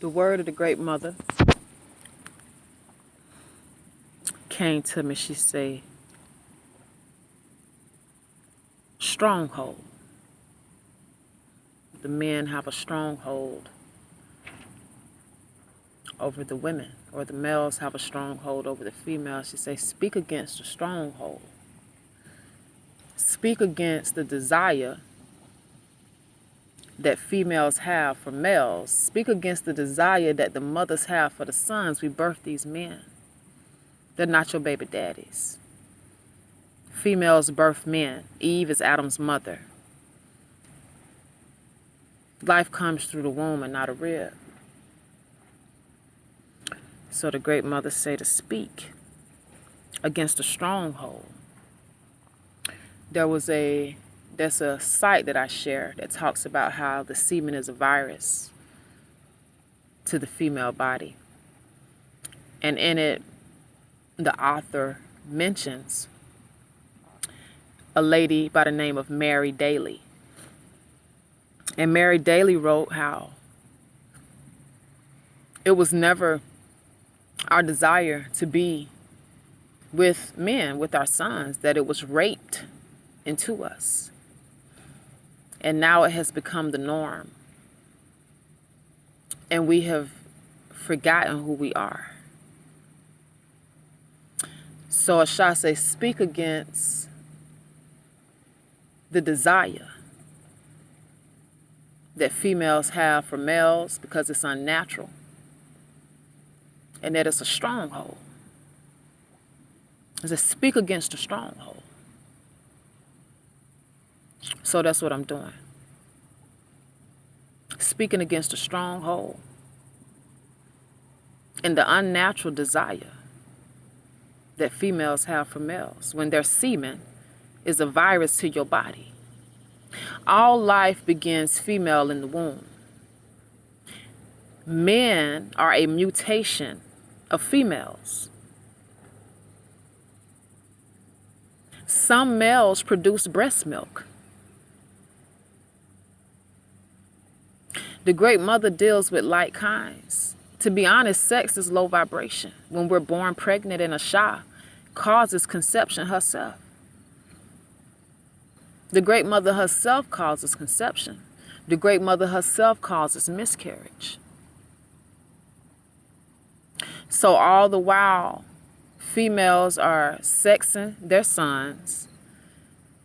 The word of the great mother came to me. She said, stronghold. The men have a stronghold over the women, or the males have a stronghold over the females. She says, speak against the stronghold. Speak against the desire that females have for males. Speak against the desire that the mothers have for the sons. We birth these men. They're not your baby daddies. Females birth men. Eve is Adam's mother. Life comes through the womb and not a rib. So the great mother say to speak against a stronghold. There's a site that I share that talks about how the semen is a virus to the female body. And in it, the author mentions a lady by the name of Mary Daly. And Mary Daly wrote how it was never our desire to be with men, with our sons, that it was raped into us. And now it has become the norm. And we have forgotten who we are. So Asha says, speak against the desire that females have for males because it's unnatural. And that it's a stronghold. It says, speak against the stronghold. So that's what I'm doing. Speaking against a stronghold and the unnatural desire that females have for males when their semen is a virus to your body. All life begins female in the womb. Men are a mutation of females. Some males produce breast milk. The great mother deals with like kinds. To be honest, sex is low vibration. When we're born pregnant in Asha, causes conception herself. The great mother herself causes conception. The great mother herself causes miscarriage. So all the while, females are sexing their sons,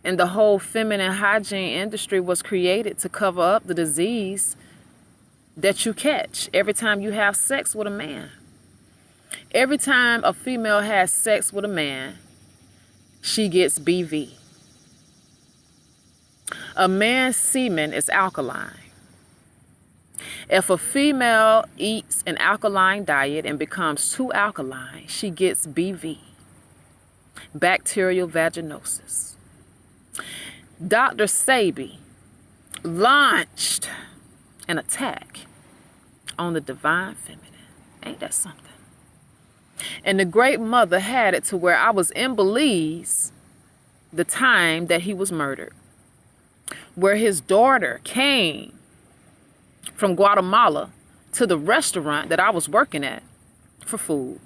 and the whole feminine hygiene industry was created to cover up the disease that you catch every time you have sex with a man. Every time a female has sex with a man, she gets BV. A man's semen is alkaline. If a female eats an alkaline diet and becomes too alkaline, she gets BV, bacterial vaginosis. Dr. Sebi launched an attack on the divine feminine. Ain't that something? And the great mother had it to where I was in Belize the time that he was murdered, where his daughter came from Guatemala to the restaurant that I was working at for food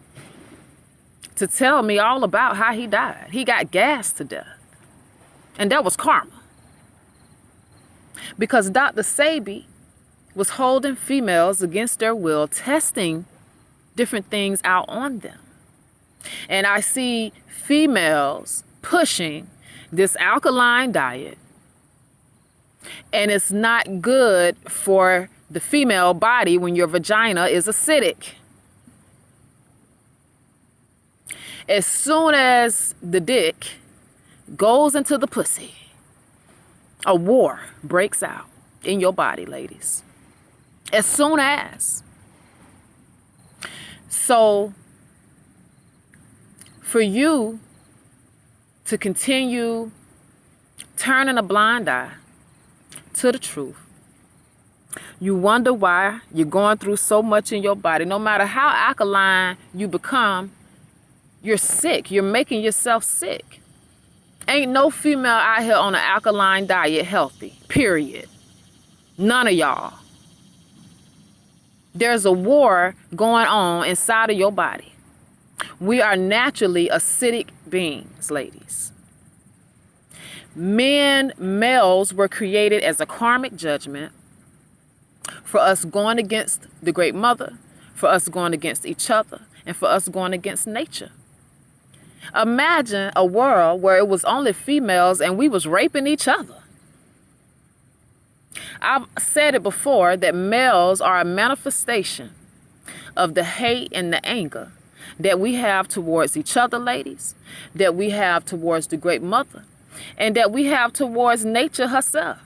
to tell me all about how he died. He got gassed to death. And that was karma. Because Dr. Sebi was holding females against their will, testing different things out on them. And I see females pushing this alkaline diet, and it's not good for the female body when your vagina is acidic. As soon as the dick goes into the pussy, a war breaks out in your body, ladies. As soon as. So, for you to continue turning a blind eye to the truth, you wonder why you're going through so much in your body. No matter how alkaline you become, you're sick. You're making yourself sick. Ain't no female out here on an alkaline diet healthy, period. None of y'all. There's a war going on inside of your body. We are naturally acidic beings, ladies. Males were created as a karmic judgment for us going against the Great Mother, for us going against each other, and for us going against nature. Imagine a world where it was only females and we was raping each other. I've said it before that males are a manifestation of the hate and the anger that we have towards each other, ladies, that we have towards the Great Mother, and that we have towards nature herself.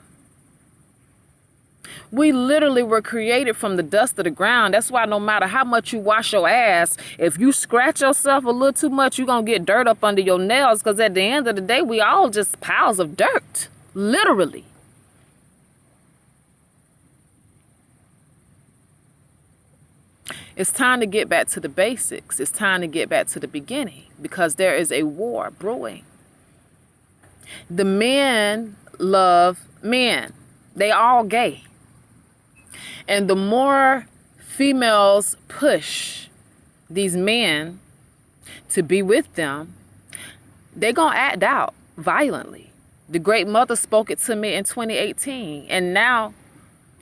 We literally were created from the dust of the ground. That's why no matter how much you wash your ass, if you scratch yourself a little too much, you're going to get dirt up under your nails, because at the end of the day, we all just piles of dirt, literally. It's time to get back to the basics. It's time to get back to the beginning, because there is a war brewing. The men love men. They all gay. And the more females push these men to be with them, they're going to act out violently. The Great Mother spoke it to me in 2018. And now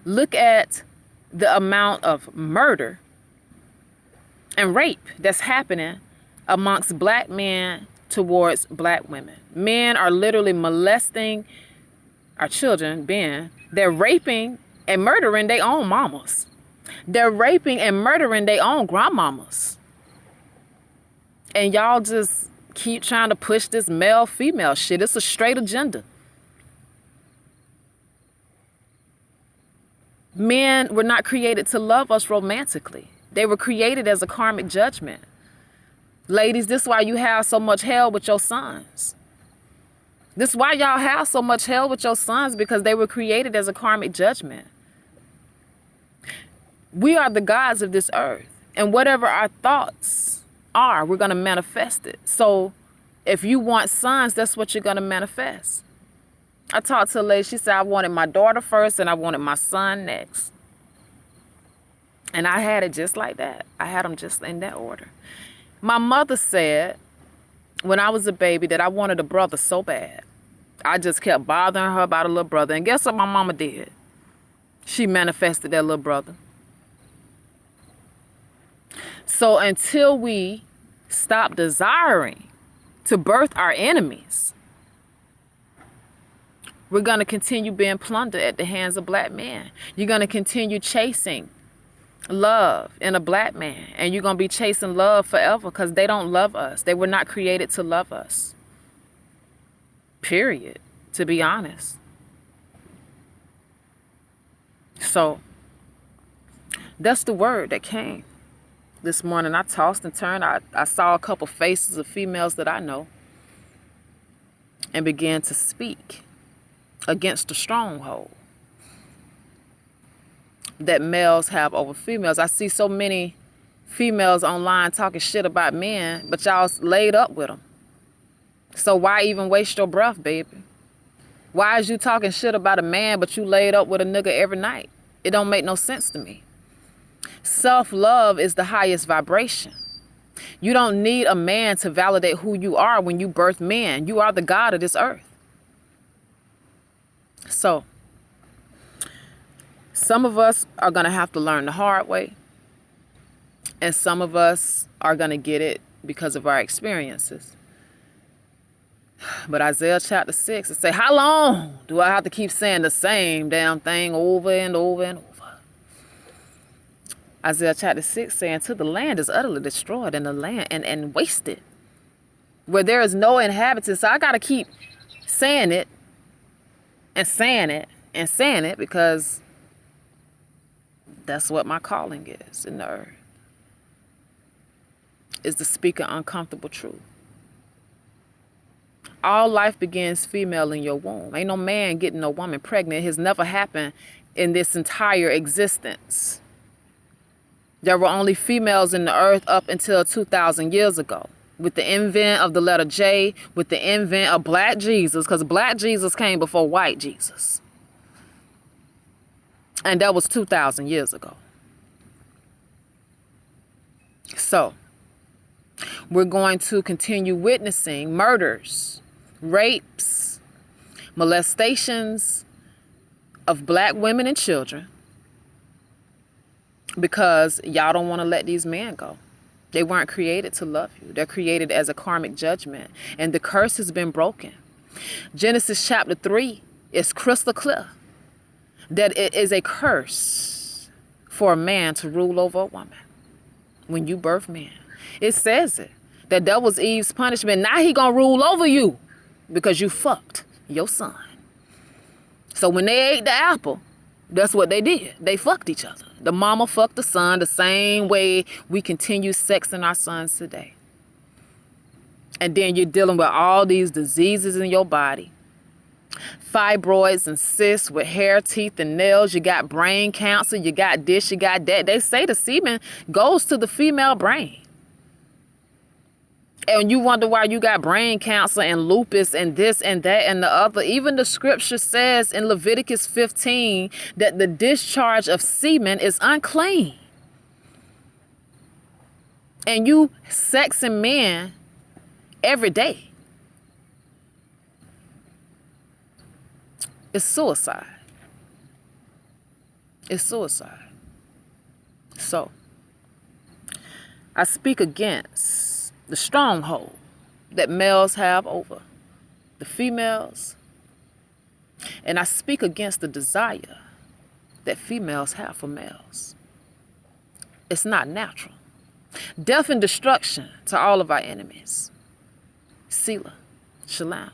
look at the amount of murder and rape that's happening amongst black men towards black women. Men are literally molesting our children, they're raping and murdering their own mamas. They're raping and murdering their own grandmamas. And y'all just keep trying to push this male-female shit. It's a straight agenda. Men were not created to love us romantically. They were created as a karmic judgment. Ladies, this is why you have so much hell with your sons. This is why y'all have so much hell with your sons, because they were created as a karmic judgment. We are the gods of this earth. And whatever our thoughts are, we're going to manifest it. So if you want sons, that's what you're going to manifest. I talked to a lady. She said, I wanted my daughter first and I wanted my son next. And I had it just like that. I had them just in that order. My mother said when I was a baby that I wanted a brother so bad. I just kept bothering her about a little brother. And guess what my mama did? She manifested that little brother. So until we stop desiring to birth our enemies, we're going to continue being plundered at the hands of black men. You're going to continue chasing love in a black man, and you're going to be chasing love forever, because they don't love us. They were not created to love us. Period. To be honest. So that's the word that came this morning. I tossed and turned. I saw a couple faces of females that I know and began to speak against the stronghold that males have over females. I see so many females online talking shit about men, but y'all laid up with them. So why even waste your breath, baby? Why is you talking shit about a man, but you laid up with a nigga every night? It don't make no sense to me. Self-love is the highest vibration. You don't need a man to validate who you are when you birth men. You are the God of this earth. So some of us are going to have to learn the hard way. And some of us are going to get it because of our experiences. But Isaiah chapter 6, it say, how long do I have to keep saying the same damn thing over and over and over? Isaiah chapter 6 saying, till the land is utterly destroyed and the land and wasted, where there is no inhabitant. So I got to keep saying it and saying it and saying it, because that's what my calling is in the earth, is to speak an uncomfortable truth. All life begins female in your womb. Ain't no man getting no woman pregnant. It has never happened in this entire existence. There were only females in the earth up until 2,000 years ago. With the invent of the letter J, with the invent of black Jesus, because black Jesus came before white Jesus. And that was 2,000 years ago. So, we're going to continue witnessing murders, rapes, molestations of black women and children because y'all don't want to let these men go. They weren't created to love you. They're created as a karmic judgment, and the curse has been broken. Genesis chapter 3 is crystal clear that it is a curse for a man to rule over a woman when you birth men. It says it. That was Eve's punishment. Now he gonna rule over you because you fucked your son. So when they ate the apple, that's what they did. They fucked each other. The mama fucked the son the same way we continue sexing our sons today. And then you're dealing with all these diseases in your body. Fibroids and cysts with hair, teeth, and nails. You got brain cancer. You got this, you got that. They say the semen goes to the female brain. And you wonder why you got brain cancer and lupus and this and that and the other. Even the scripture says in Leviticus 15 that the discharge of semen is unclean. And you sexing men every day. It's suicide. It's suicide. So, I speak against the stronghold that males have over the females. And I speak against the desire that females have for males. It's not natural. Death and destruction to all of our enemies. Selah. Shalom.